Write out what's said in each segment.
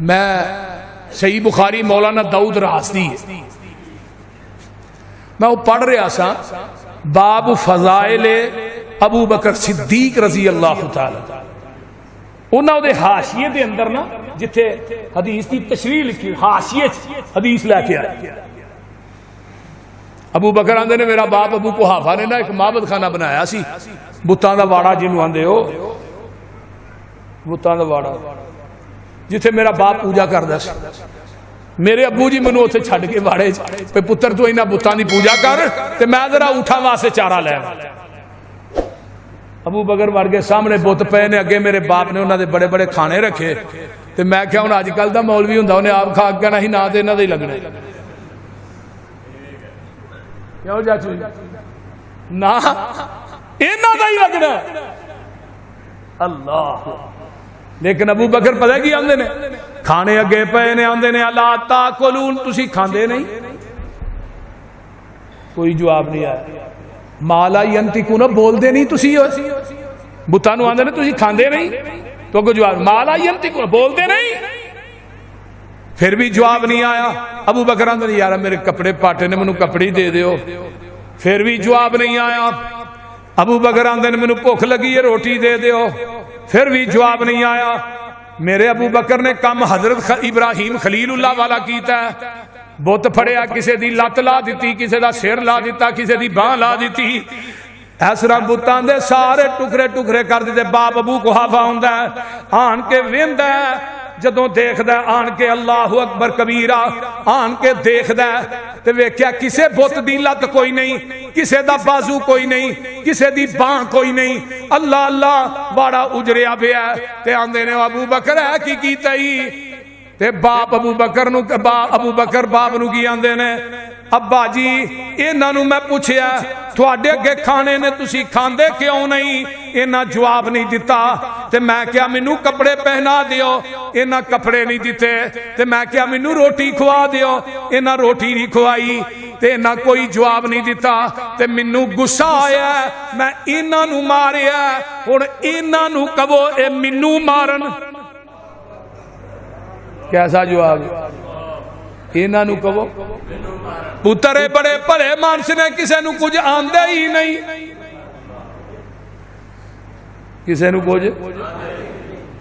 میں صحیح بخاری مولانا داؤد راستی میں وہ پڑھ رہا سا باب فضائل ابو بکر صدیق رضی اللہ تعالی انہوں نے حاشیے دے اندر نا جتھے حدیث کی تشریح لکھی حاشیے حدیث لے کے آئے ابو بکر آندے نے میرا باپ ابو قحافہ نے نا ایک معبد خانہ بنایا سی بتاں دا واڑا جنوں آندے ہو بتاں دا واڑا جتھے میرا باپ پوجا کردا سی میرے ابو جی منو اتنے چھڈ کے واڑے پہ پتر تو انہاں بتاں دی پوجا کر تے میں ذرا اٹھا واسطے چارہ لے ابو بکر ورگے سامنے بت پے نے اگے میرے باپ نے انہاں دے بڑے بڑے کھانے رکھے تے میں کیا ہن اج کل دا مولوی ہوندا انہیں آپ کھا کے نہیں نہ تے انہاں دے ہی لگنے کیوں چاچو نہ انہاں دا ہی لگنا اللہ لیکن ابو بکر پتہ کی آندے نے کھانے اگے پے نے آندے نے الا تاکلون تسی کھاندے نہیں کوئی جواب نہیں آیا مالا ینتقون بول دے نہیں تسی بتاں نو آندے نے تسی کھاندے نہیں تو کوئی جواب مالا ینتقون بول دے نہیں پھر بھی جواب نہیں آیا ابو بکر آندے نے یار میرے کپڑے پاٹے نے منو کپڑے دے دیو پھر بھی جواب نہیں آیا ابو بکر آندے نے منو بھوک لگی ہے روٹی دے دیو پھر بھی جواب نہیں آیا میرے ابو بکر نے کم حضرت ابراہیم خلیل اللہ والا کیتا ہے بت پھڑیا کسے دی لت لا دیتی کسے دا سر لا دیتا کسے دی باں لا دیتی اس طرح بتاں دے سارے ٹکڑے ٹکڑے کر دیتے باپ ابو قحافہ ہوندا ہے آن کے ویندا ہے جدوں دیکھدا ہے آن کے اللہ اکبر کبیرہ آن کے دیکھدا ہے تے ویکھیا کسے بت دی لت کوئی نہیں کسے دا بازو کوئی نہیں کسے دی باں کوئی نہیں اللہ اللہ واڑا اجریا پیا تے آندے نے ابو بکر ہے کی کیتا ہی تے باپ ابو بکر نو ابو بکر باپ نو کی آندے نے ابا جی انہاں نو میں پوچھیا تواڈے اگے کھانے نے تسی کھاندے کیوں نہیں انہاں جواب نہیں دیتا تے میں کیا مینوں کپڑے پہنا دیو انہاں کپڑے نہیں دیتے تے میں کیا مینوں روٹی کھوا دیو انہاں روٹی نہیں کھوائی تے انہاں کوئی جواب نہیں دیتا تے مینوں غصہ آیا میں انہاں نو ماریا ہن انہاں نو کہو اے مینوں مارن کیسا جواب انہاں نو کہو پترے بڑے بڑے مانس نے کسے نو کچھ آندے ہی نہیں کسے نو کچھ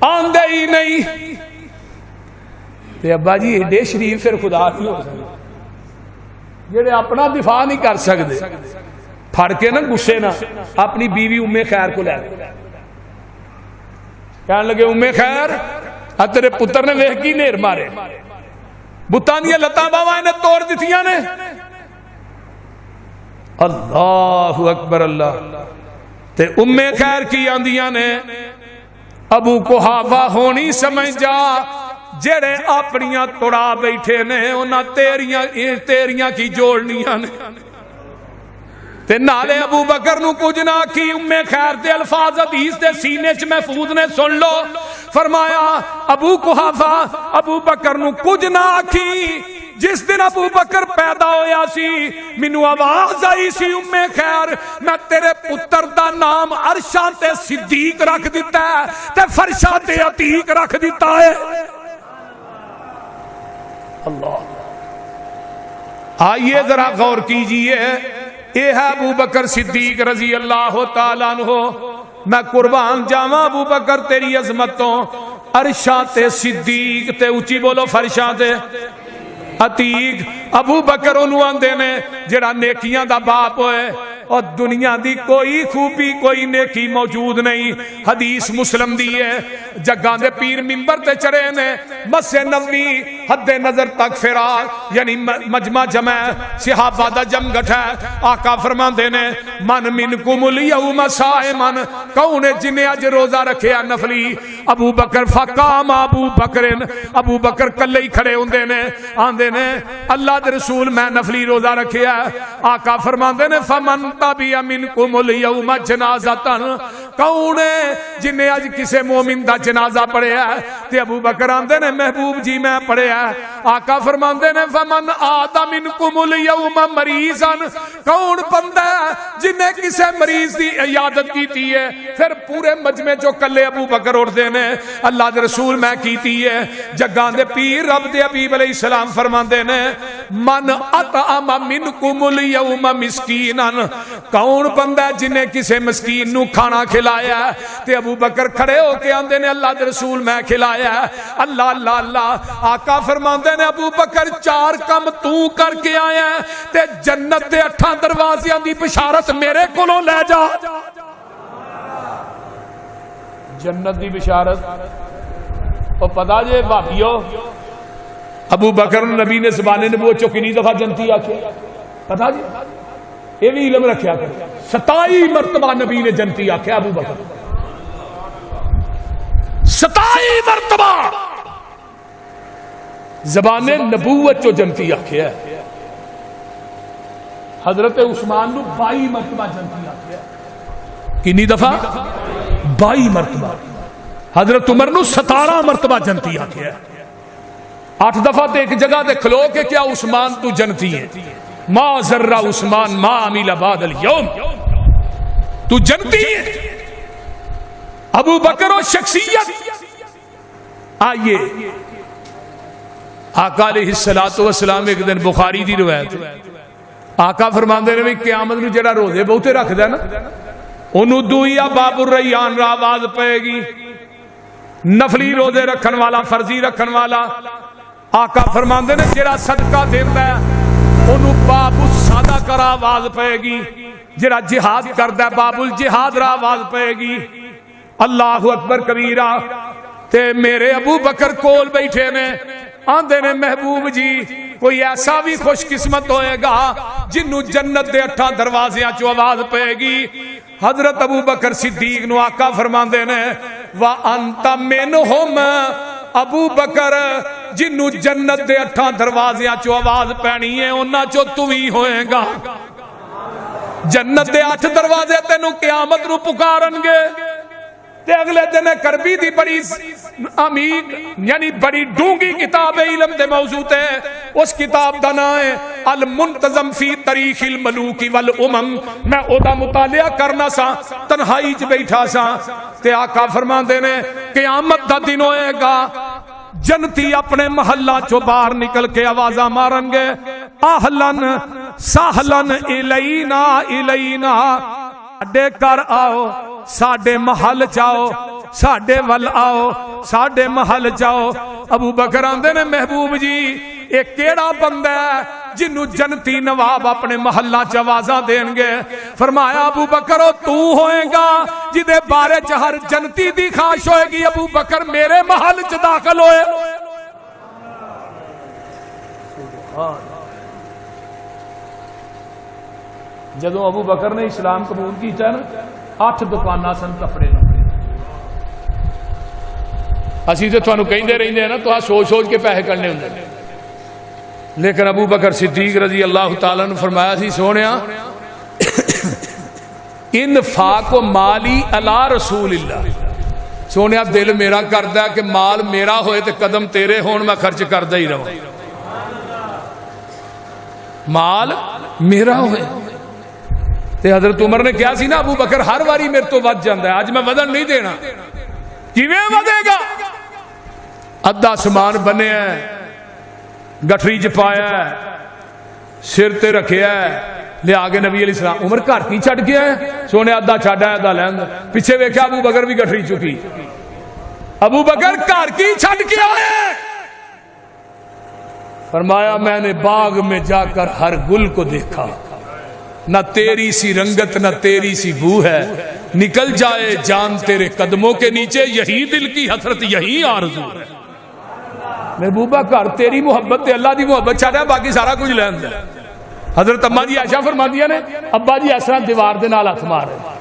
آندے ہی نہیں تے ابا جی ایڈے شریف پھر خدا نہیں ہو سکتے جڑے اپنا دفاع نہیں کر سکتے پھڑ کے نا غصے نہ اپنی بیوی ام خیر کو لے کہنے لگے ام خیر تیرے پتر نے ویکھ کی نیر مارے بتاں دیا لتاں باواں نے توڑ دتیاں نے اللہ اکبر اللہ تے ام خیر کی آندیاں نے ابو قحافہ ہونی سمجھ جا جڑے اپنیاں توڑا بیٹھے نے انہاں تیریاں کی جوڑنیاں نے تے نالے ابو بکر نو کچھ نہ کی ام خیر دے الفاظ حدیث دے سینے چ محفوظ نے سن لو فرمایا ابو قحافہ ابو بکر نو کچھ نہ کی جس دن ابو بکر پیدا ہویا سی مینوں آواز آئی سی ام خیر میں تیرے پتر دا نام عرشاں تے صدیق رکھ دیتا ہے تے فرشاں تے عتیق رکھ دیتا ہے اللہ آئیے ذرا غور کیجئے اے ہے ابو بکر صدیق رضی اللہ تعالیٰ عنہ میں قربان جاواں ابو بکر تیری عظمتوں عرشاں تے صدیق تے اونچی بولو فرشاں تے عتیق ابو بکر انہوں آندے نے جڑا نیکیاں دا باپ ہوئے اور دنیا دی کوئی خوبی کوئی نیکی موجود نہیں حدیث مسلم دی ہے جگان دے پیر منبر تے چڑھے نے مسجد نبوی حد نظر تک فراق یعنی مجمع جمع صحابہ دا جم گٹھا آقا فرماندے نے من منکم الیوم صائمن کون جنہیں اج روزہ رکھیا نفلی ابو بکر فقام ابو بکر کلے ہی کھڑے ہوندے نے آندے نے اللہ دے رسول میں نفلی روزہ رکھیا آقا فرماندے نے فمن تبع منکم الیوم جنازتن کون ہے جنہیں اج کسے مومن دا جنازہ پڑھیا ہے؟ تے ابو بکر آندے نے محبوب جی میں پڑھیا ہے۔ آقا فرماندے نے فمن آتا منکم الیوم مریضا، کون بندہ ہے جنہیں کسے مریض دی عیادت کیتی ہے؟ پھر پورے مجمع جو کلے ابو بکر اٹھدے نے اللہ دے رسول میں کیتی ہے۔ جگاں دے پیر رب دے حبیب علیہ السلام فرماندے نے من اطعم منکم الیوم مسکینا، کون بندہ ہے جنہیں کسے مسکین نو کھانا کھلایا ہے؟ تے ابو بکر کھڑے ہو کے آندے نے اللہ دے رسول میں کھلایا ہے۔ اللہ اللہ اللہ، آقا فرماندے نے ابو بکر 4 کم تو کر کے آیا ہے تے جنت دے 8 دروازیاں دی بشارت میرے کولوں لے جا۔ جنت دی بشارت او پتہ جے بھابیو ابو بکر نبی نے زبان نبوت چو کنی دفعہ جنتی آکھے پتہ جی؟ یہ بھی علم رکھیا کر 27 مرتبہ نبی نے جنتی آکھے ابو بکر، 27 مرتبہ زبان نبوت چو جنتی آکھے ہے۔ حضرت عثمان نو 22 مرتبہ جنتی آکھے ہے، کنی دفعہ 22 مرتبہ۔ حضرت عمر نو 17 مرتبہ جنتی آکھے ہے، 8 دفعہ تے ایک جگہ تے کھلو کے کیا عثمان تو جنتی ہے، ما ذرہ عثمان ما عمل بعد اليوم، تو جنتی ہے۔ ابو بکر و شخصیت آئیے آقا علیہ السلام ایک دن بخاری دی روایت آقا فرماندے نے قیامت نو جڑا روزے بہتے رکھ دے نا انہوں دویا باب الریان را آواز پائے گی، نفلی روزے رکھن والا فرضی رکھن والا۔ آقا فرماندے نے جڑا صدقہ دیندا ہے انہوں باب الصدقہ کرا آواز پائے گی، جڑا جہاد کردا ہے باب الجہاد را آواز پائے گی۔ اللہ اکبر کبیرہ۔ تے میرے ابو بکر کول بیٹھے نے آندے نے محبوب جی کوئی ایسا بھی خوش قسمت ہوئے گا جنہوں جنت دے 8 دروازیاں چو آواز پائے گی۔ حضرت ابو بکر صدیق نو آقا فرماندے نے وَأَنْتَ مِنْهُمْ، ابو بکر جنہوں جنت دے 8 دروازیاں چو آواز پینی ہے انہاں چو تو ہی ہوئے گا۔ جنت دے 8 دروازے تینوں قیامت نو پکارن گے تے اگلے دن کربی دی بڑی امید یعنی بڑی ڈونگی کتاب علم دے موضوع تے اس کتاب دا نام ہے المنتظم فی تاریخ الملوک والامم۔ میں او دا مطالعہ کرنا سا تنہائی چ بیٹھا سا تے آقا فرماندے نے قیامت دا دن ہوئے گا جنتی اپنے محلہ چو باہر نکل کے آوازاں مارن گے اہلن سہلن الینا الینا، ساڈے کر آؤ ساڈے محل جاؤ ساڈے ول آؤ ساڈے محل جاؤ۔ ابو بکر آندے نے محبوب جی یہ کیڑا بندہ ہے جنہوں جنتی نواب اپنے محلہ چ آوازاں دین گے؟ فرمایا ابو بکر تو ہوئے گا جدے بارے چ ہر جنتی دی خواہش ہوئے گی ابو بکر میرے محل چ داخل ہوئے۔ جدوں ابو بکر نے اسلام قبول کیتا ہے نا 8 دکاناں سن کپڑے نہ اسی تے تھانوں کہندے رہندے ہیں نا تو سوچ سوچ کے پیسے کرنے ہوندے، لیکن ابو بکر صدیق رضی اللہ تعالیٰ نے فرمایا سی سونیا انفاق و مالی علی رسول اللہ، سونیا دل میرا کردا ہے کہ مال میرا ہوئے تے قدم تیرے ہون میں خرچ کردا ہی رہوں، مال میرا ہوئے۔ تے حضرت عمر نے کیا سی نا ابو بکر ہر واری میرے تو ود جاندا ہے آج میں ودن نہیں دینا، کیویں ودے گا؟ ادھا سامان بنیا ہے گٹھری چ پایا ہے سر تے رکھیا ہے لیا کے نبی علیہ السلام عمر گھر کی چھڈ گیا ہے سونے ادھا چھڈا ادھا لین پیچھے ویکھیا ابو بکر بھی گٹھری چکی، ابو بکر گھر کی چھڈ کے آئے۔ فرمایا میں نے باغ میں جا کر ہر گل کو دیکھا، نہ تیری سی رنگت نہ تیری سی بو ہے، نکل جائے جان تیرے قدموں کے نیچے یہی دل کی حسرت یہی آرزو ہے۔ محبوبہ گھر تیری محبت تے اللہ دی محبت چھڈا باقی سارا کچھ لین دے۔ حضرت اما جی عائشہ فرماندیاں نے ابا جی اس طرح دیوار دے نال ہاتھ مار رہے،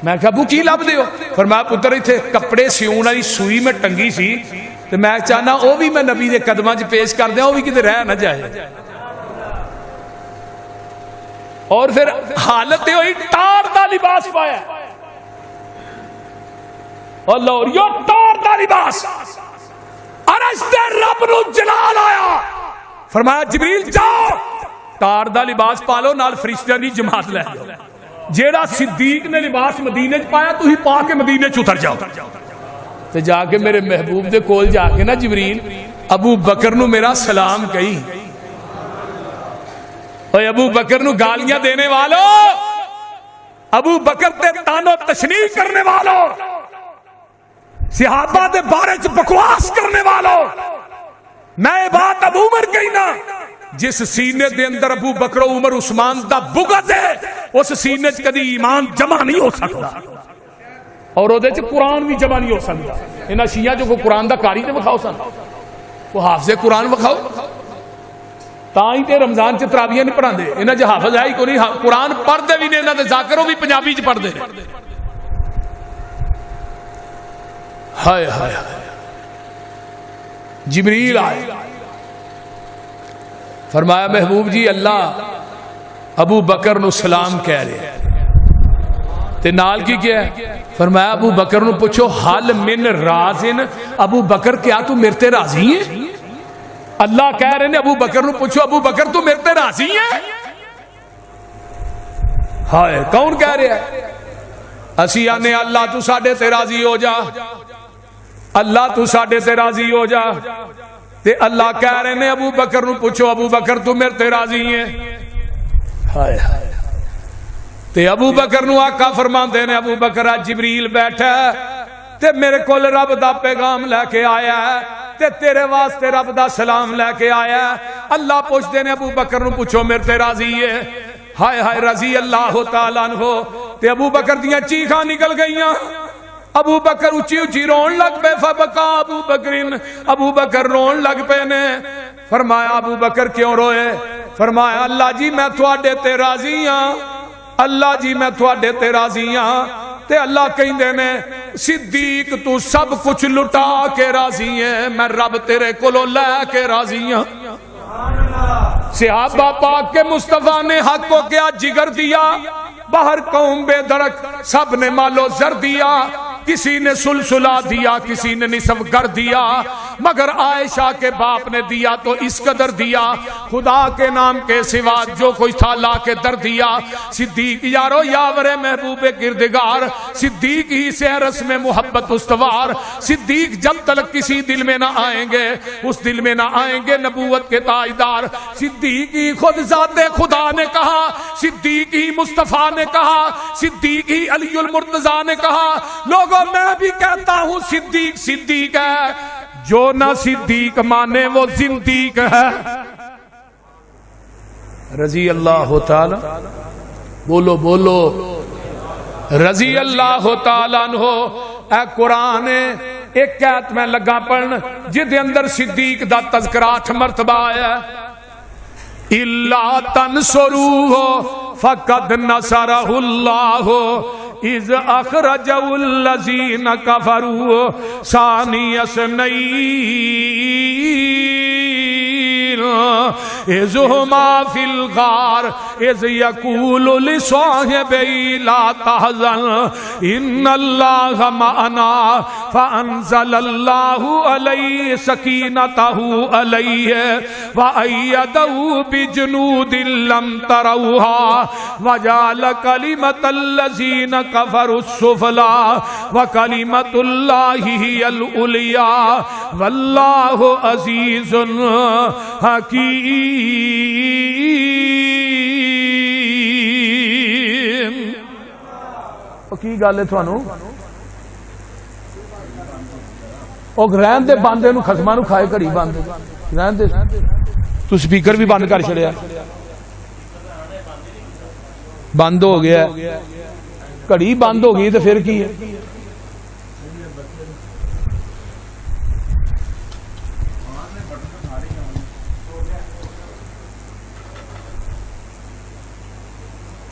میں کہا ابو کی لب دے ہو؟ فرمایا پتر ایتھے کپڑے سیون والی سوئی میں ٹنگی سی تے میں چاہنا او بھی میں نبی دے قدماں 'چ پیش کر دیاں، او بھی کتے رہ نہ جائے۔ اور پھر حالت ہوئی ٹار دا لباس پایا، اور لوریو ٹار دا لباس عرش تے رب نو جلال آیا فرمایا جبریل جاؤ ٹار دا لباس پالو نال فرشتیاں دی جماعت لے جاؤ جیڑا صدیق نے لباس مدینے چ پایا تسی پا کے مدینے چ اتر جاؤ تے جا کے میرے محبوب دے کول جا کے نا جبریل ابو بکر نو میرا سلام کہی اوے ابو بکر نو گالیاں دینے والو ابو بکر تے تانو تشنیع کرنے والو صحابہ دے بارے چ بکواس کرنے والو میں بات ابو عمر کہنا جس سینے دے اندر ابو بکر و عمر عثمان دا بغض ہے اس سینے چ کدی ایمان جمع نہیں ہو سکتا اور وہ قرآن بھی جمع نہیں ہو سکتا انہاں شیعہ جو کو قرآن دا قاری تے وکھاؤ سن وہ حافظ قرآن وکھاؤ تاں ہی تے رمضان چ تراویح نہیں پڑھاندے انہاں جو حافظ ہے ہی کوئی نہیں قرآن پڑھدے بھی نے انہاں دے ذاکر بھی پنجابی چ پڑھدے ہائے ہائے جبریل آئے فرمایا محبوب جی اللہ ابو بکر نو سلام کہہ رہے تے نال کی کیا ہے فرمایا ابو بکر نو پوچھو حل من رازن ابو بکر کیا تو میرے تے راضی ہے اللہ کہہ رہے ہیں ابو بکر نو پوچھو ابو بکر تو میرے تے راضی ہے ہائے کون کہہ رہے ہیں اسی آنے اللہ تو ساڈے تے راضی ہو جا اللہ تو ساڈے تے راضی ہو جا تے اللہ کہہ رہے ہیں ابو بکر نو پوچھو ابو بکر تو میرے تے راضی ہے ہائے ہائے تے ابو بکر نو آقا فرماندے نے ابو بکر جبریل بیٹھا تے میرے کول رب دا پیغام لے کے آیا ہے تے تیرے واسطے رب دا سلام لے کے آیا ہے اللہ پوچھ دے نے ابو بکر نو پوچھو میرے تے راضی ہے ہائے ہائے رضی اللہ تعالیٰ عنہ تے ابو بکر دیاں چیخاں نکل گئیاں ابو بکر اچھی اچھی رون لگ پے فبکا ابو بکرین ابو بکر رون لگ پے نے فرمایا ابو بکر کیوں روئے فرمایا اللہ جی میں تواڈے تے راضی ہاں اللہ جی میں تواڈے تے راضی ہاں تے اللہ کہندے نے صدیق تو سب کچھ لٹا کے راضی ہے میں رب تیرے کولوں لے کے راضی ہاں صحابہ پاک کے مصطفیٰ نے حق کو کیا جگر دیا باہر قوم بے درک سب نے مالو زر دیا کسی نے سلسلہ دیا کسی نے نصف گر دیا مگر عائشہ کے باپ نے دیا تو اس قدر دیا خدا کے نام کے سوا جو کوئی تھا لا کے در دیا صدیق یارو یاور محبوب کردگار صدیق ہی سے رسم محبت استوار صدیق جب تک کسی دل میں نہ آئیں گے اس دل میں نہ آئیں گے نبوت کے تاجدار صدیق ہی خود ذات خدا نے کہا صدیق ہی مصطفیٰ نے کہا صدیق ہی علی المرتضیٰ نے کہا لوگوں میں بھی کہتا ہوں صدیق صدیق ہے جو نہ صدیق مانے وہ زندیق ہے رضی اللہ تعالی بولو بولو رضی اللہ تعالیٰ عنہ اے قرآن ایک آیت میں لگا پڑھن جدے اندر صدیق دا تذکرہ 8 مرتبہ آیا اِلَّا تَنْصُرُوهُ فَقَدْ نَصَرَهُ اللَّهُ اِذْ أَخْرَجَهُ الَّذِينَ كَفَرُوا ثَانِيَ اثْنَيْنِ اِذْ هُمَا فِي الْغَارِ اِذْ يَقُولُ لِصَاحِبِهِ لَا تَحْزَنْ إِنَّ اللَّهَ مَعَنَا فَأَنزَلَ اللَّهُ عَلَيْهِ سَكِينَتَهُ عَلَيْهِ وَأَيَّدَهُ بِجُنُودٍ لَّمْ تَرَوْهَا وَجَعَلَ كَلِمَةَ الَّذِينَ كَفَرُوا السُّفْلَىٰ وَكَلِمَةُ اللَّهِ هِيَ الْعُلْيَا وَاللَّهُ عَزِيزٌ حکیم کی گل ہے تھانوں او رہن دے باندے نو خصماں نو کھائے گھڑی بند رہن دے تو سپیکر بھی بند کر چھڑیا بند ہو گیا گھڑی بند ہو گئی تو پھر کی ہے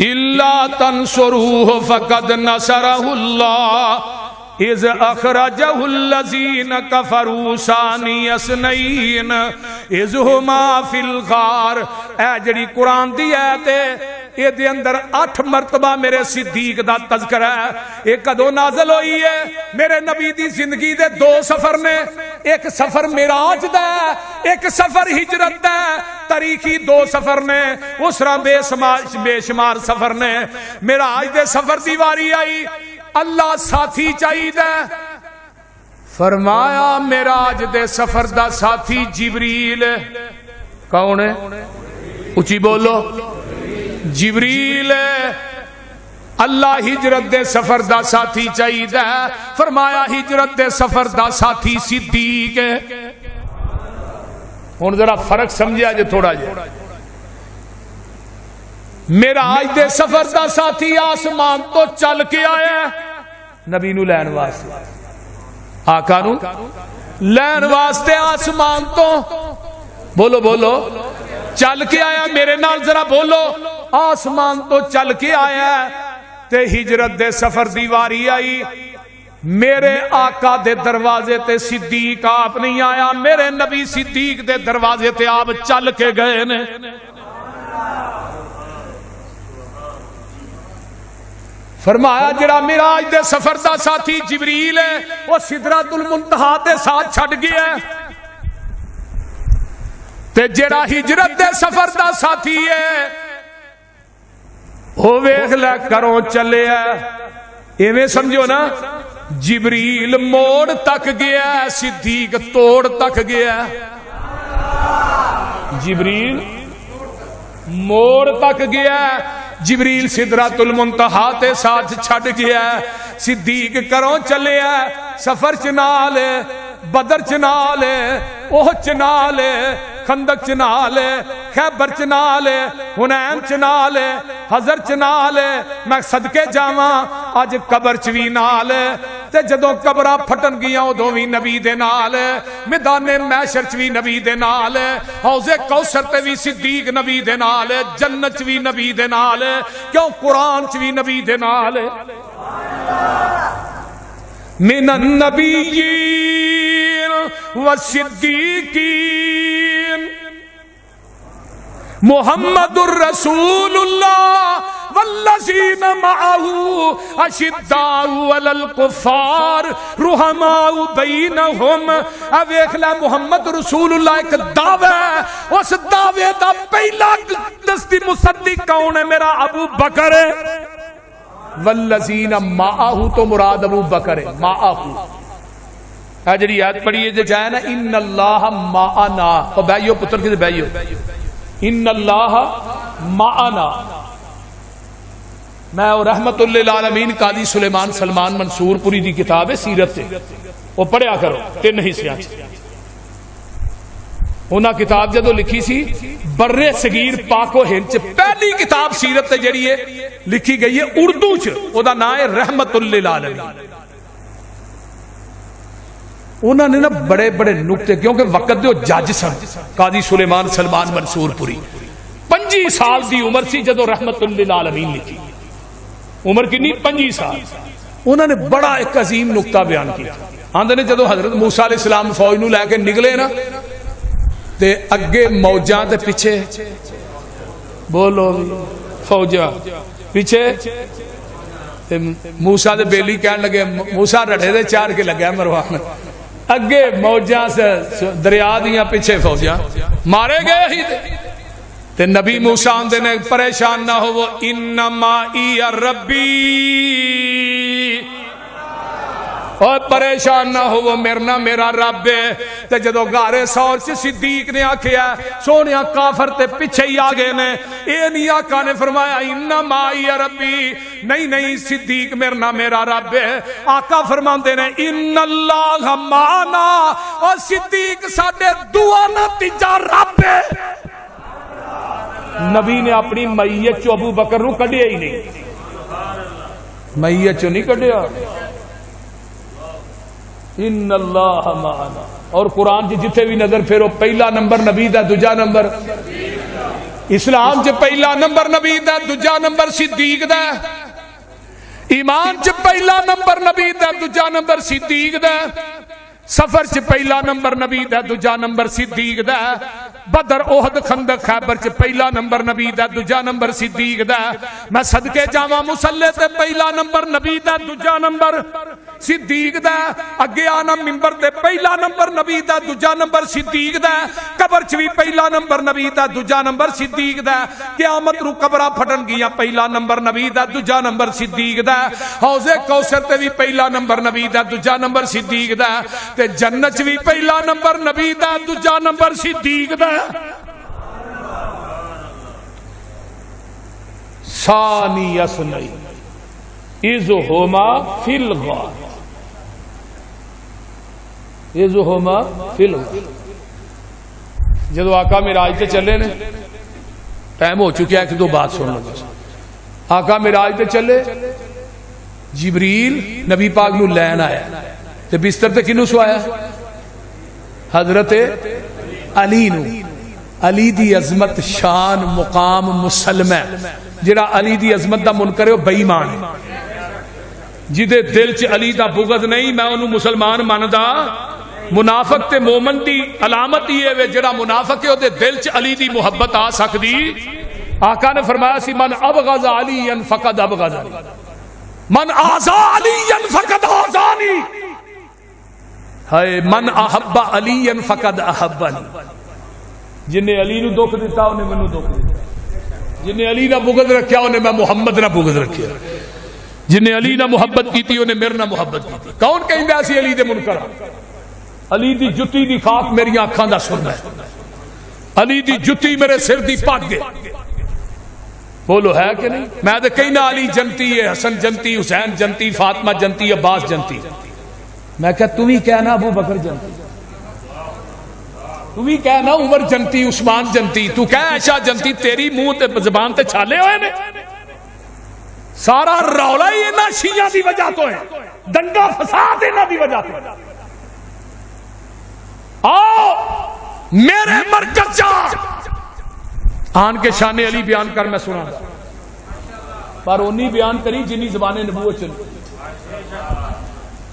إِلَّا تَنْصُرُوهُ فَقَدْ نَصَرَهُ اللَّهُ إِذْ أَخْرَجَهُ الَّذِينَ كَفَرُوا ثَانِيَ اثْنَيْنِ إِذْ هُمَا فِي الْغَارِ اے جڑی قرآن دی آیت ہے اے دے اندر 8 مرتبہ میرے صدیق دا تذکرہ ہے. یہ کدوں نازل ہوئی ہے؟ میرے نبی دی زندگی دے 2 سفر نے. ایک سفر معراج دا ہے, ایک سفر ہجرت دا ہے. تاریخی 2 سفر نے, اس طرح بے شمار سفر نے. معراج دے سفر دی واری آئی, اللہ ساتھی چاہیے. فرمایا معراج دے سفر دا ساتھی جبریل. کون ہے؟ اچھی بولو. جبریل. اللہ ہجرت دے سفر دا ساتھی چاہیے. فرمایا ہجرت دے سفر دا ساتھی صدیق ہے. ہن ذرا فرق سمجھا جے تھوڑا جے. معراج دے سفر دا ساتھی آسمان تو چل کے آیا نبی نو لین واسطے, آقا نو لین واسطے آسمان تو. بولو بولو, چل کے آیا. میرے نال ذرا بولو, آسمان تو چل کے آیا تے ہجرت دے سفر دی واری آئی. میرے آقا دے دروازے تے صدیق آپ نہیں آیا, میرے نبی صدیق دے دروازے تے آپ چل کے گئے نے. فرمایا جڑا معراج دے سفر دا ساتھی جبریل ہے وہ سدرۃ المنتہا دے ساتھ چھڈ گیا ہے, تے جڑا ہجرت دے سفر دا ساتھی ہے وہ ویکھ لے کروں چلے ہے. ایویں سمجھو نا, جبریل موڑ تک گیا ہے, صدیق توڑ تک گیا ہے. جبریل موڑ تک گیا ہے, جبریل سدرۃ المنتہا تے ساتھ چھڈ گیا ہے. صدیق کروں چلے ہے, سفر چ نال, بدر چ نال, احد چ نال, خندق چ نال, خیبر چ نال, حنین چ نال, حضر چ نال. میں صدقے جاواں اج قبر چ وی نال, تے جدوں قبراں پھٹن گیاں ادوں وی نبی دے نال, میدان محشر چ وی نبی دے نال, حوض کوثر تے وی صدیق نبی دے نال, جنت چ وی نبی دے نال, کیوں قرآن چ وی نبی دے نال. من النبیین والصدیقین محمد الرسول اللہ والذین معہ اشداء علی الکفار رحماء بینہم. اب دیکھ لے محمد رسول اللہ ایک دعوی ہے, اس دعوے دا پہلا دستی مصدق کون ہے؟ میرا ابو بکر ہے. والذین معہ تو مراد ابو بکر ہے. معہ ہے جڑی آیت پڑھی ہے جو جائے نا, ان اللہ معنا. تو بھائیو پتر کسے بھائیو, ان اللہ معنا. میں اور رحمت للعالمین قاضی سلیمان سلمان منصور پوری دی کتاب ہے سیرت سے, وہ پڑھیا کرو 3 حصیاں. انہاں کتاب جدو لکھی سی بر صغیر پاک و ہند چ پہلی کتاب سیرت تے جڑی ہے لکھی گئی ہے اردو چ, او دا نام ہے رحمت للعالمین. انہوں نے نا بڑے بڑے نکتے, کیونکہ وقت دے جج سن قاضی سلیمان سلمان منصور پوری, 25 سال دی عمر سی جدو رحمت للعالمین لکھی. عمر کنی 25 سال. انہوں نے بڑا ایک عظیم نکتہ بیان کیا. آندے نے جدو حضرت موسیٰ علیہ السلام فوج نو لے کے نکلے نا, تے اگے موجاں تے پیچھے, بولو فوجاں پیچھے, تے موسیٰ دے بیلی کہنے لگے, موسیٰ رڑے دے چار کے لگے مروان, اگے موجاں سے دریا دیاں پیچھے فوجاں, مارے گئے ہی تے نبی موسیٰ آندے نے پریشان نہ ہو, وہ انما ای ربی, اور پریشان نہ ہو وہ میرا رب ہے. تے جدو غارِ ثور سے صدیق نے آکھیا سونیا کافر تے پیچھے ہی آگے نے, اے نہیں آقا نے فرمایا انما ای ربی, نہیں صدیق میرا رب ہے. آقا فرماندے نے ان اللہ معنا, اور صدیق ساڈے دعا نتیجہ رب ہے. نبی نے اپنی میت چو ابو بکر نو کڈیا ہی نہیں, میت چو نہیں کڈیا. ان اللہ معنا. اور قرآن جی جتھے بھی نظر پھیرو پہلا نمبر نبی دا, دوجا نمبر اسلام چ پہلا نمبر نبی دا, دوجا نمبر صدیق دا. ایمان چ پہلا نمبر نبی دا, دوجا نمبر صدیق دا. سفر چ پہلا نمبر نبی دا, دوجا نمبر صدیق دا. بدر احد خندق خیبر چ پہلا نمبر نبی دا دوجا نمبر صدیق دا میں صدقے جاواں مصلی تے پہلا نمبر نبی دا دوجا نمبر صدیق دا اگے آنا منبر تے پہلا نمبر نبی دا دوجا نمبر صدیق دا قبر چ بھی پہلا نمبر نبی دا دوجا نمبر صدیق دا قیامت نو قبراں پھٹن گیاں پہلا نمبر نبی دا دوجا نمبر صدیق دا حوض کوثر تے بھی پہلا نمبر نبی دا دوجا نمبر صدیق دا تے جنت چ بھی پہلا نمبر نبی دا دوجا نمبر صدیق دا ثانی اثنی اذ ہما فی الغار اذ ہما فی الغار جدو آقا معراج تے چلے نے ٹائم ہو چکا ہے کہ دو بات سن لو آقا معراج تے چلے جبریل نبی پاک نو لین آیا تے بستر تے کنوں سوایا حضرت علی نو علی دی عظمت شان مقام مسلم ہے جڑا علی دی عظمت دا منکر ہے بے ایمان ہے جدے دل چ علی دا بغض نہیں میں انہوں مسلمان ماندا منافق تے مومن دی علامت یہ ہے جڑا منافق ہے او دے دل چ علی دی محبت آ سکدی آقا نے فرمایا سی من ابغض علی فقد ابغضنی من آذى علی فقد آذانی ہائے من احب علی فقد احبنی جن نے علی نو دکھ دیتا انہیں مینوں دکھ دیتا جن نے علی نہ بغض رکھیا انہیں میں محمد نہ بغض رکھیا جن نے علی نہ محبت کیتی انہیں میرے نہ محبت کیتی کون کہندا سی علی دے منکر علی دی جتی دی خاک میری آنکھاں دا سرما ہے علی دی جتی میرے سر دی پگ ہے بولو ہے کہ نہیں میں تے کہنا علی جنتی ہے حسن جنتی حسین جنتی فاطمہ جنتی عباس جنتی میں کہ تم ہی کہنا ابو بکر جنتی تم ہی کہنا عمر جنتی عثمان جنتی تو کہہ عائشہ جنتی تیری منہ تے زبان تے چھالے ہوئے نے سارا رولا ہی انہاں شیعہ دی وجہ تو ہے دنگا فساد انہاں دی وجہ تو ہے آؤ میرے مرکز جا آن کے شان علی بیان کر میں سنا پر انہی بیان کری جنہی زبان نبوت چلی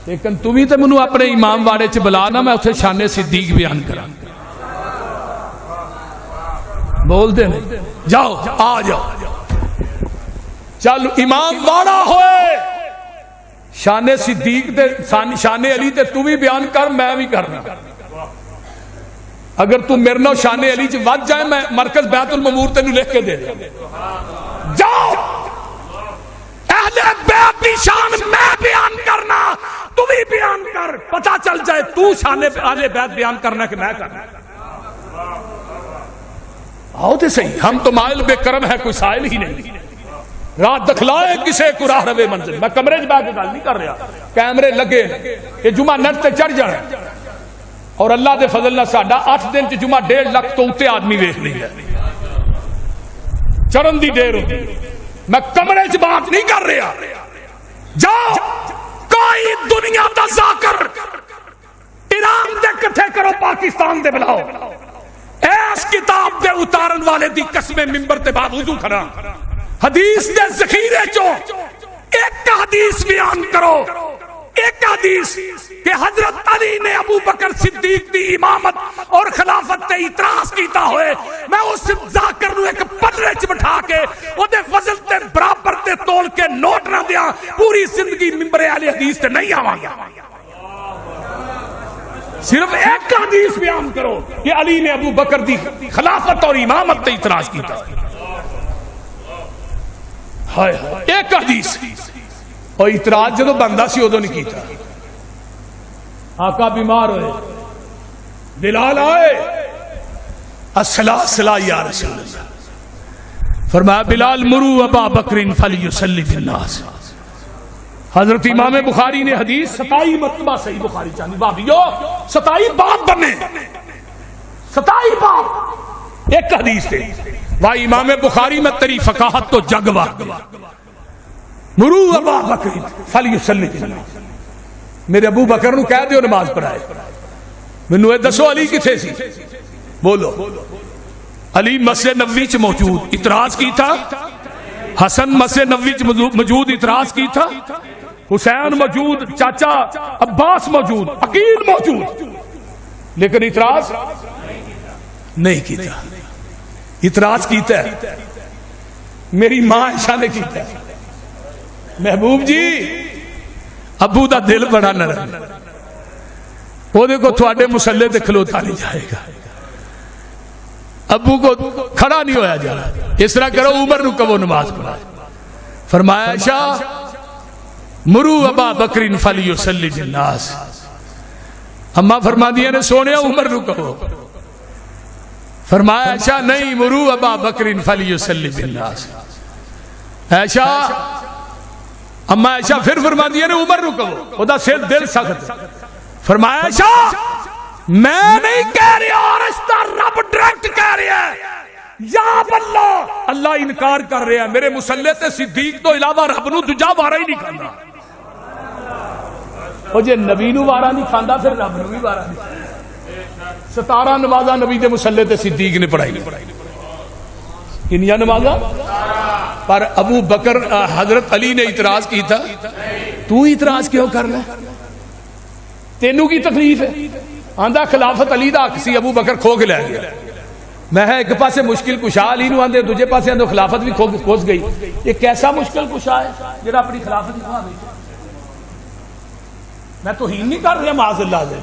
لیکن تمہیں تے منو اپنے امام واڑے چ بلانا میں اسے شان صدیق بیان کرا بول دے نہیں جاؤ آ جاؤ چل امام واڑا ہوئے شان صدیق تے شان علی تے تو بھی بیان کر میں بھی کرنا اگر تم میرے نو شان علی چ ود جائے میں مرکز بیت المامور تینوں لکھ کے دے جاؤ اہل بیت دی شان میں بیان کرنا تو بھی بیان کر پتہ چل جائے تو شان اہل بیت بیان کرنا کہ میں کرنا آؤ تے صحیح ہم تو مائل بے کرم ہے کوئی سائل ہی نہیں رات دکھلائے کسے کو راہ روے منزل میں کمرے چ بیٹھ کے گل نہیں کر رہا کیمرے لگے کہ جمعہ نیٹ تے چڑھ جانا اور اللہ دے فضل نہ ساڈا 8 دن چ جمعہ 1.5 لاکھ تو اتے آدمی ویکھ نہیں ہے چرن دی دیر ہوتی میں کمرے چ بات نہیں کر رہا جاؤ کوئی دنیا دا ذاکر ایران دے کٹھے کرو پاکستان دے بلاؤ اس کتاب دے اتارن والے دی قسمیں ممبر تے باوضو کھڑا حدیث دے ذخیرے چو ایک حدیث بیان کرو ایک حدیث کہ حضرت علی نے ابو بکر صدیق دی امامت اور خلافت تے اعتراض کیتا ہوئے میں اس ذاکر نو ایک پلڑے چ بٹھا کے او دے فضل تے برابر تے تول کے نوٹ نہ دیاں پوری زندگی ممبر اہل حدیث تے نہیں آواں گا صرف ایک حدیث بیان کرو کہ علی نے ابو بکر دی خلافت اور امامت تے اعتراض کیتا ہائے ایک حدیث اور اعتراض جدو بندہ سی ادو نہیں کیتا آقا بیمار ہوئے بلال آئے الصلاۃ یا رسول اللہ فرمایا بلال مرو ابا بکر فلیصلی بالناس حضرت امام بخاری نے حدیث 27 مرتبہ صحیح بخاری چاہنی بابیو 27 باب بنے 27 باب ایک حدیث تھے واہ امام بخاری میں تیری فقاہت تو جگوا مرو ابا بکر فلیصلی بالناس میرے ابو بکر نو کہہ دیو نماز پڑھائے مینوں دسو علی کتھے سی بولو علی مسجد نبوی چ موجود اعتراض کی تھا حسن مسجد نبوی چ موجود اعتراض کی تھا حسین موجود چاچا عباس موجود عقیل موجود لیکن اعتراض نہیں کیتا. اعتراض کیتا ہے میری ماں عائشہ نے کیتا ہے. محبوب جی ابو دا دل بڑا نرم، وہ دیکھو تھوڑے مسلے تے کھلوتا نہیں جائے گا، ابو کو کھڑا نہیں ہویا جا رہا. اس طرح کرو عمر نو کہو نماز پڑھا. فرمایا عائشہ مرو ابا بکر فلیصلی بالناس. اما فرما دیا نے سونے عمر نو کہو. فرمایا عائشہ نہیں مرو ابا بکر فلیصلی بالناس. عائشہ اما عائشہ پھر فرما دیا نے عمر نو کہو، خدا سے دل سخت. فرمایا عائشہ میں نہیں کہہ رہا، رشتہ رب ڈائریکٹ کہہ رہا ہے یا اللہ. اللہ انکار کر رہا ہے میرے مسلے تے صدیق تو علاوہ رب نو دجا وارا ہی نہیں کھاندا. وہ جے نبی نو وارا نہیں کھاندا پھر رب نو بھی وارا نہیں. 17 نمازاں نبی دے مسلے تے صدیق نے پڑھائی. کنیاں نمازاں؟ پر ابو بکر حضرت علی نے اعتراض کی تھا. تو اعتراض کیوں کر رہا ہے؟ تینوں کی تکلیف ہے؟ آندہ خلافت علی دا حق سی، ابو بکر کھو کے لے گیا. میں ایک پاسے مشکل کشا علی نو آندے، دوجے پاسے آندے خلافت بھی کھوس گئی. یہ کیسا مشکل کشا ہے جڑا اپنی خلافت ہی کھوا گئی؟ میں توہین نہیں کر رہا معاذ اللہ سے.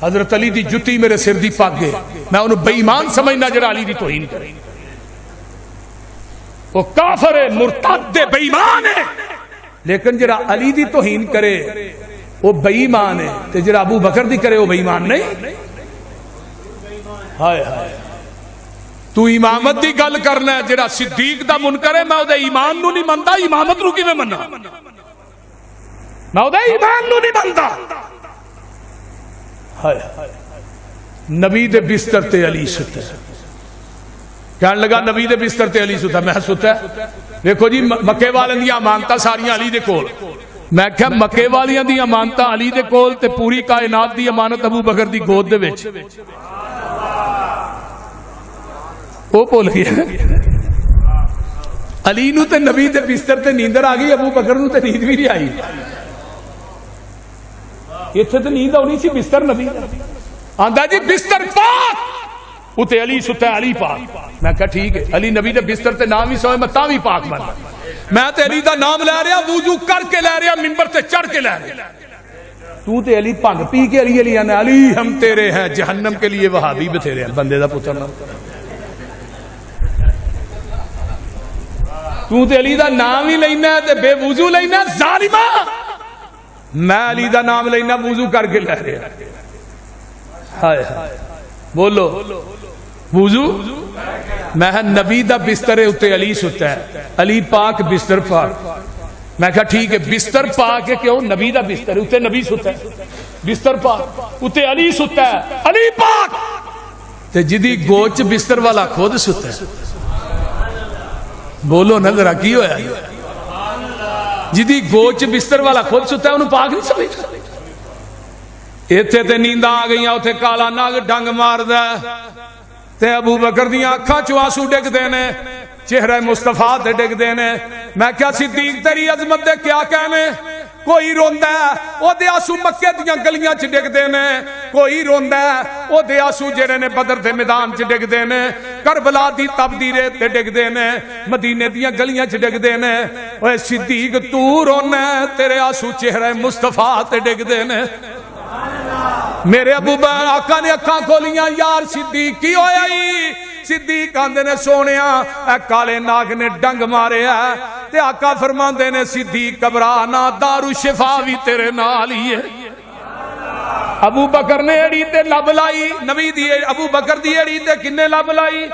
حضرت علی دی جتی میرے سر دی پاک گئے، میں انہوں بے ایمان سمجھنا جڑا علی دی توہین کرے. وہ کافر ہے، مرتد بے ایمان ہے، لیکن جڑا علی دی توہین کرے وہ بے ایمان ہے، تے جڑا ابو بکر دی کرے وہ بے ایمان نہیں. ہائے ہائے تو امامت دی گل کرنا ہے، جڑا صدیق دا منکر ہے میں او دے ایمان نو نہیں مندا، امامت نو کیویں مننا؟ میں او دے ایمان نو نہیں مندا. ہائے نبی دے بستر تے علی ستا ہے. کہنے لگا نبی دے بستر تے علی ستا. میں ستا ہے دیکھو جی مکے والے دی امانتاں ساریاں علی دے کول. میں کہا مکے والیاں دی امانتاں علی دے کول تے پوری کائنات دی امانت ابو بکر دی گود دے وچ. وہ بول گیا علی نو تے نبی دے بستر تے نیندر آ گئی، ابو بکر نو تے نیند بھی نہیں آئی. اتنے تو نیند آنی سی بستر نبی. آندا جی بستر پاک اتے علی ستا ہے، علی پاک. میں کہا ٹھیک ہے علی نبی دے بستر تے نام ہی سوئے میں تاں بھی پاک بن. میں تے علی دا نام لے رہا، وضو کر کے لے رہا، منبر تے چڑھ کے لے رہا. تو تے علی بھنگ پی کے علی علی آنے علی ہم تیرے ہیں، جہنم کے لیے وہابی بتھیرے ہیں. بندے دا پتر نہ تو تے علی دا نام ہی لینا ہے تے بے وضو لینا. ظالمہ میں علی دا نام لینا وضو کر کے لے رہا. ہائے بولو وضو. میں نبی دا بستر اتے علی ستا ہے، علی پاک بستر پاک. میں کہا ٹھیک ہے بستر پاک ہے کیوں؟ نبی دا بستر اتے نبی ستا ہے، بستر پاک اتے علی ستا ہے، علی پاک. تے جدی گوچ بستر والا خود ستا ہے. بولو نا ذرا کی ہویا؟ جدی گوچ بستر والا خود ستا ہے انہوں پاک نہیں سمجھتا. ایتھے تے نینداں آ گئیاں، اوتھے کالا ناگ ڈنگ ماردا تے ابو بکر دیاں اکھاں چوں آنسو ڈگدے نے، چہرہ مصطفیٰ تے ڈگدے نے. میں کیا صدیق تیری عظمت دے کیا کہنے؟ کوئی روندا ہے او دے آنسو مکے دیاں گلیاں چ ڈگدے نے، کوئی روندا ہے او دے آنسو جڑے نے بدر دے میدان چ ڈگدے نے، کربلا دی تب دی ریت تے ڈگدے نے، مدینے دیاں گلیاں چ ڈگدے نے. اوے صدیق تو رونا ہے، تیرے آنسو چہرہ مصطفیٰ تے ڈگدے نے. میرے ابو بکر آقا نے اکھاں کھولیاں، یار صدیق کی ہویا ہی؟ صدیق آندے نے سونیا اے کالے ناگ نے ڈنگ مارے ہے. تے آقا فرماندے نے صدیق گھبرانا، دارو شفا بھی تیرے نال ہی ہے. ابو بکر نے ایڑی تے لب لائی، نبی دی ابو بکر دی ایڑی تے کنے لب لائی؟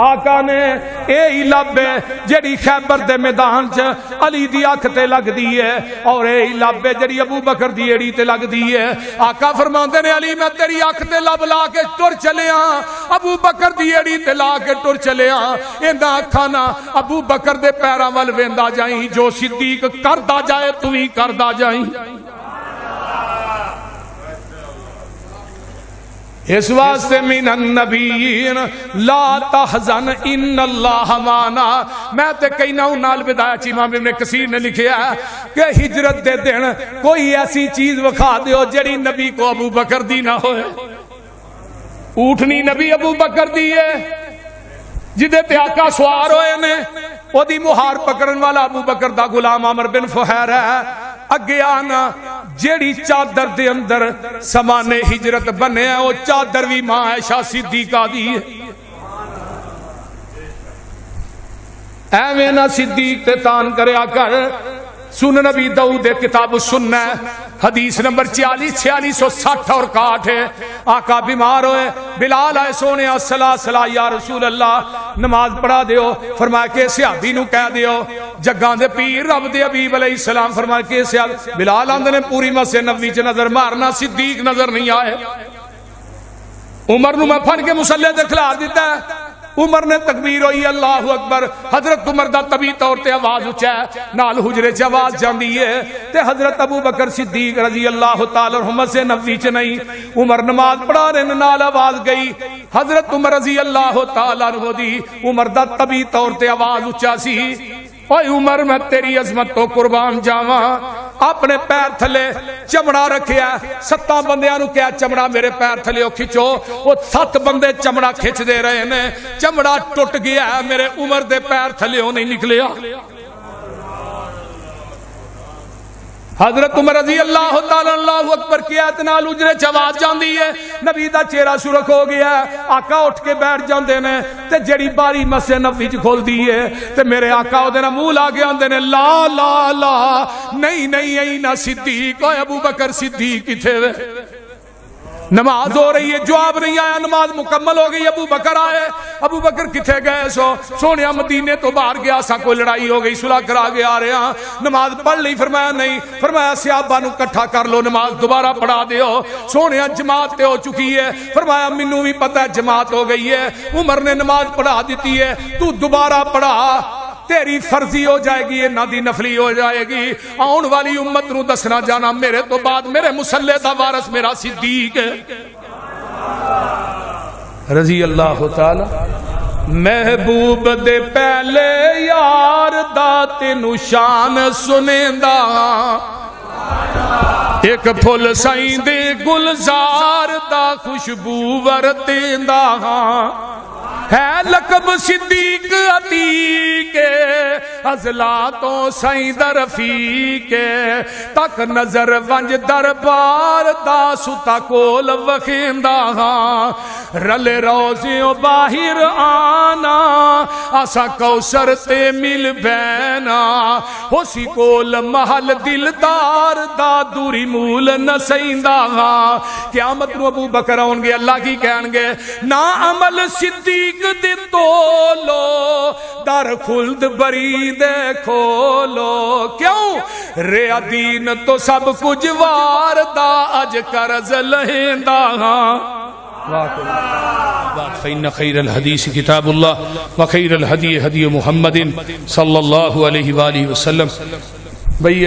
آقا نے اے ہی لب ہے جڑی خیبر دے میدان چ علی دی اکھ تے لگ دی ہے، اور اے ہی لب ہے جڑی ابو بکر دی ایڑی تے لگ دی ہے. آقا فرماندے نے علی میں تیری اکھ تے لب لا کے ٹر چلیا، ابو بکر دی ایڑی تے لا کے ٹر چلیا. ایندا اکھاں نہ ابو بکر دے پیراں ول ویندا جائیں، جو صدیق کردا جائے تو ہی کردا جائیں. اس واسطے من النبیین لا تحزن ان اللہ معنا. میں تے کہنا ہوں نال بدایا چ امام ابن کثیر نے لکھیا ہے کہ ہجرت دے دن کوئی ایسی چیز وکھا دیو جڑی نبی کو ابو بکر دی نہ ہوئے. اونٹنی نبی ابو بکر دی ہے جدے تے آقا سوار ہوئے نے، او دی مہار پکڑن والا ابو بکر دا غلام عمر بن فہیر ہے. اگے آنا جیڑی چادر دے اندر سامان ہجرت بنے ہے وہ چادر بھی ماں عائشہ صدیقہ دی ہے. ایویں نہ صدیق تے تان کریا کر. سنن نبی داؤد کتاب السنہ حدیث نمبر 4660 اور 61 ہے. آقا بیمار ہوئے، بلال آئے سونے الصلاۃ صلاۃ یا رسول اللہ نماز پڑھا دیو. فرمایا کہ صحابی نو کہہ دیو جگاں دے پیر رب دے حبیب علیہ السلام. فرمایا کہ بلال آندے نے پوری مسجد نبوی چ نظر مارنا، صدیق نظر نہیں آئے. عمر نو میں پھڑ کے مصلی تے کھلا دیتا ہے. عمر نے تکبیر ہوئی اللہ اکبر. حضرت عمر دا طبی طور تے آواز اچھا ہے، نال حجرے چ آواز جاندی ہے تے حضرت ابو بکر صدیق رضی اللہ تعالی عنہ سے نبوی چ نہیں. عمر نماز پڑھا رہے نال آواز گئی. حضرت عمر رضی اللہ تعالی عنہ دی عمر دا طبی طور تے آواز اچھا سی. اوے عمر میں تیری عظمت تو قربان جاواں. اپنے پیر تھلے چمڑا رکھیا، 7 بندیاں نو کہیا چمڑا میرے پیر تھلے کھچو. وہ 7 بندے چمڑا کھچ دے رہے نے، چمڑا ٹوٹ گیا ہے، میرے عمر دے پیر تھلے نہیں نکلیا. حضرت عمر رضی اللہ تعالی اللہ اکبر کی ایت نال اجرے چواز جاندی ہے. نبی دا چہرہ سرخ ہو گیا ہے. آقا اٹھ کے بیٹھ جاندے نے تے جڑی باری مسجد نبوی چ کھول دی ہے تے میرے آقا اودے نال منہ لا کے آندے نے لا لا لا نہیں نہیں ائی نہ صدیق. اوے ابو بکر صدیق کتے وے؟ نماز ہو رہی ہے، جواب نہیں آیا. نماز مکمل ہو گئی، ابو بکر آئے. ابو بکر کتھے گئے سو؟ سونیا مدینے تو باہر گیا سا، کوئی لڑائی ہو گئی صلح کرا کے آ رہے ہیں. نماز پڑھ لی؟ فرمایا نہیں. فرمایا صحابہ نو کٹھا کر لو، نماز دوبارہ پڑھا دیو. سونیا جماعت تے ہو چکی ہے. فرمایا مینوں بھی پتہ ہے جماعت ہو گئی ہے. عمر نے نماز پڑھا دیتی ہے، تو دوبارہ پڑھا، تیری فرضی ہو جائے گی، یہ نادی نفلی ہو جائے گی. آن والی امت نو دسنا جانا میرے تو بعد میرے مصلی دا وارث میرا صدیق ہے رضی اللہ تعالی. محبوب دے پہلے یار دا تینو شان سنیندا، ایک پھل سائیں دے گلزار دا خوشبو ورتیندا. ہے لقب صدیق عتیق ازلا تو سائیں درفیق تک نظر ونج دربار دا ستا کول وخیندا. رل روزیوں باہر آنا آسا کوثر تے مل بینا. ہوسی کول محل دلدار دا دوری مول نسیندا. قیامت نو ابو بکر آن گے، اللہ کی کہن گے نا عمل صدیق دی تولو در خلد بری دے کھولو. کیوں ریا دین تو سب کچھ وار دا اج کرز لہندا. فإن خير الحديث كتاب الله وخير الهدي هدي محمد صلی اللہ علیہ وآلہ وسلم. بھئی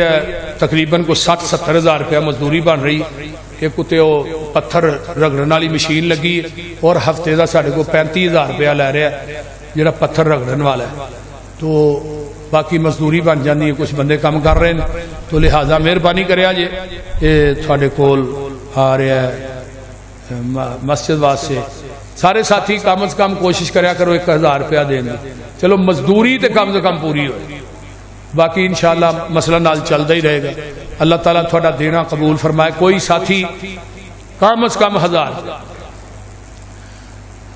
تقریباً کو 60-70 ہزار روپیہ مزدوری بن رہی. ایک کتے پتھر رگڑن والی مشین لگی اور ہفتے دا ساڑھے کو 35,000 روپیہ لے رہا ہے جڑا پتھر رگڑن والا ہے. تو باقی مزدوری بن جاندی ہے، کچھ بندے کام کر رہے ہیں. تو لہٰذا مہربانی کریا جے یہ تھوڑے کول آ رہا ہے مسجد واسطے. سارے ساتھی کم از کم کوشش کریا کرو 1,000 روپیہ دیں گے. چلو مزدوری تے کم سے کم پوری ہوئے، باقی انشاءاللہ مسئلہ نال چلتا ہی رہے گا. اللہ تعالیٰ تھوڑا دینا قبول فرمائے. کوئی ساتھی کم از کم 1000.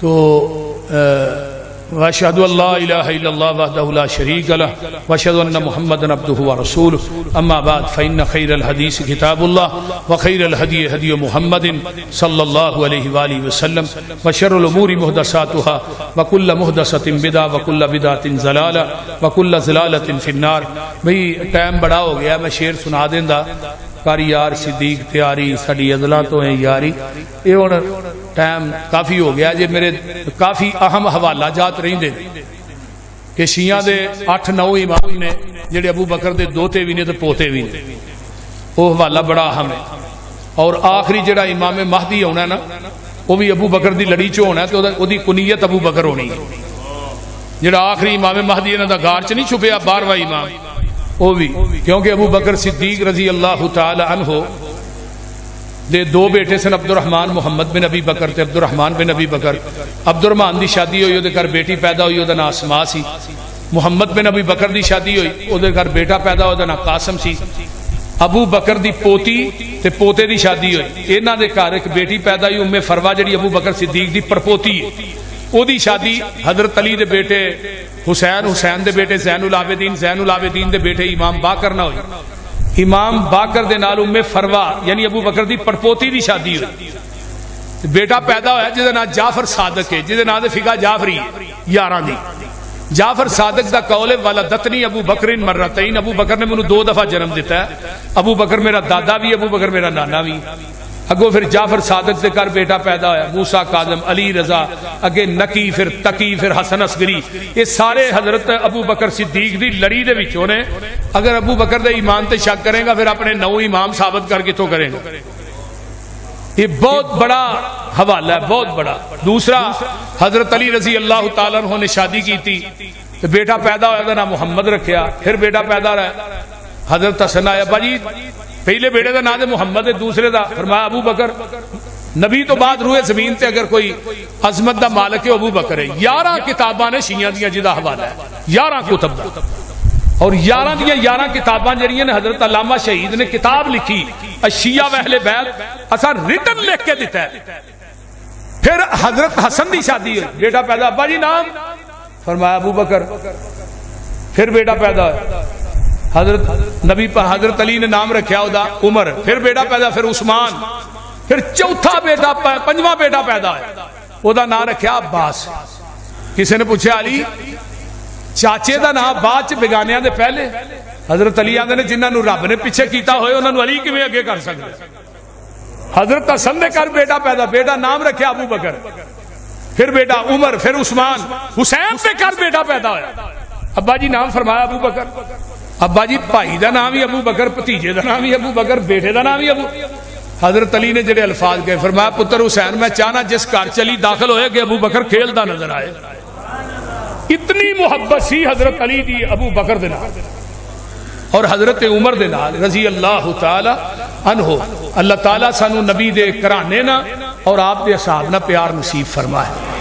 تو واشهد ان لا اله الا الله وحده لا شريك له واشهد ان محمدا عبده ورسوله. اما بعد فان خير الحديث كتاب الله وخير الهدي هدي محمد صلى الله عليه واله وسلم وشر الامور محدثاتها وكل محدثه بدعه وكل بدعه ضلاله وكل ضلاله في النار. بھئی ٹائم بڑا ہو گیا، میں شعر سنا دیندا. کاری یار صدیق تیاری ساڈی ازلاں تو ہے یاری. یہ ہن ٹائم کافی ہو گیا جی. میرے کافی اہم حوالہ جات رہندے کہ شیعہ دے 8-9 امام نے جڑے ابو بکر دے دوتے بھی نے تے پوتے بھی نے. وہ حوالہ بڑا اہم ہے. اور آخری جڑا امام مہدی ہونا ہے نا وہ بھی ابو بکر دی لڑی چ ہونا ہے. تو او دی کنیت ابو بکر ہونی ہے. جڑا آخری امام مہدی انہاں دا غار چ نہیں چھپیا 12واں امام وہ بھی، کیونکہ ابو بکر صدیق رضی اللہ تعالی عنہ دے دو بیٹے سن عبد الرحمن محمد بن ابی بکر تے عبد الرحمن بن ابی بکر. عبد الرحمن دی شادی ہوئی وہ گھر بیٹی پیدا ہوئی وہ نام اسماء سی. محمد بن ابی بکر دی شادی ہوئی وہ گھر بیٹا پیدا وہ نام قاسم سی. ابو بکر دی پوتی تے پوتے دی شادی ہوئی انہاں دے گھر ایک بیٹی پیدا ہوئی ام فروا جڑی ابو بکر صدیق دی پرپوتی ہے. او دی شادی حضرت علی دے بیٹے حسین، حسین دے بیٹے زین العابدین، زین العابدین دے بیٹے امام باقر نہ ہوئی. امام باقر دے نال ام فروا یعنی ابو بکر دی پرپوتی دی شادی ہوئی. بیٹا پیدا ہویا جس دا نام جعفر صادق ہے، جس دا نام فقہ جعفری ہے 11 دی. جعفر صادق دا قول ہے ولدتنی ابو بکر مرتین، ابو بکر نے مجھے 2 دفعہ جنم دیتا ہے. ابو بکر میرا دادا بھی، ابو بکر میرا نانا بھی. اگو پھر جعفر صادق دے کر بیٹا پیدا ہویا موسیٰ کاظم، علی رضا، اگے نکی، پھر تقی، پھر حسن اصغری. یہ سارے حضرت ابو بکر صدیق دی لڑی دے وچوں نے. اگر ابو بکر دے ایمان تے شک کرے گا پھر اپنے 9 امام ثابت کر کے تو کرے گا. یہ بہت بڑا حوالہ ہے، بہت بڑا. دوسرا حضرت علی رضی اللہ تعالیٰ عنہ نے شادی کی تھی تو بیٹا پیدا ہوا تھا، نام محمد رکھیا. پھر بیٹا پیدا رہا حضرت حسن آیا باجی پہلے بیٹے دا نام محمد ہے، دوسرے دا فرمایا ابو بکر. نبی تو بعد روئے زمین تے اگر کوئی عظمت دا مالک ہے ابو بکر ہے. 11 کتاباں نے شیعہ دیاں جدا حوالہ ہے، 11 کتب دا. اور 11 دیاں 11 کتاباں جڑیاں نے حضرت علامہ شہید نے کتاب لکھی الشیعہ و اہل بیت، اسا ریٹن لکھ کے دیتا ہے. پھر حضرت حسن دی شادی ہے، بیٹا پیدا، ابا جی نام فرمایا ابو بکر. پھر بیٹا پیدا ہے حضرت نبی پر حضرت علی نے نام رکھیا ہودا عمر. پھر بیٹا پیدا، پھر عثمان. پھر چوتھا بیٹا، 5واں بیٹا پیدا ہے او دا نام رکھیا عباس. کسی نے پوچھا علی چاچے دا نام بعد چ بیگانیاں دے پہلے؟ حضرت علی آندے نے جنہاں نو رب نے پیچھے کیتا ہوئے انہاں نو علی کیویں اگے کر سکدے. حضرت حسن نے کر بیٹا پیدا، بیٹا نام رکھیا ابو بکر. پھر بیٹا عمر، پھر عثمان. حسین سے کر بیٹا پیدا ہویا، ابا جی نام فرمایا ابو بکر. ابا جی بھائی دا نام ہی ابو بکر، بھتیجے دا نام ہی ابو بکر، بیٹے دا نام ہی ابو. حضرت علی نے جڑے الفاظ کہے فرمایا پتر حسین میں چاہنا جس گھر چلی داخل ہوئے کہ ابو بکر کھیلدا نظر آئے. اتنی محبت سی حضرت علی دی ابو بکر دے نال اور حضرت عمر دے نال رضی اللہ تعالی عنہ. اللہ تعالی سانو نبی دے کرانے نا اور آپ دے اصحاب نا پیار نصیب فرمائے.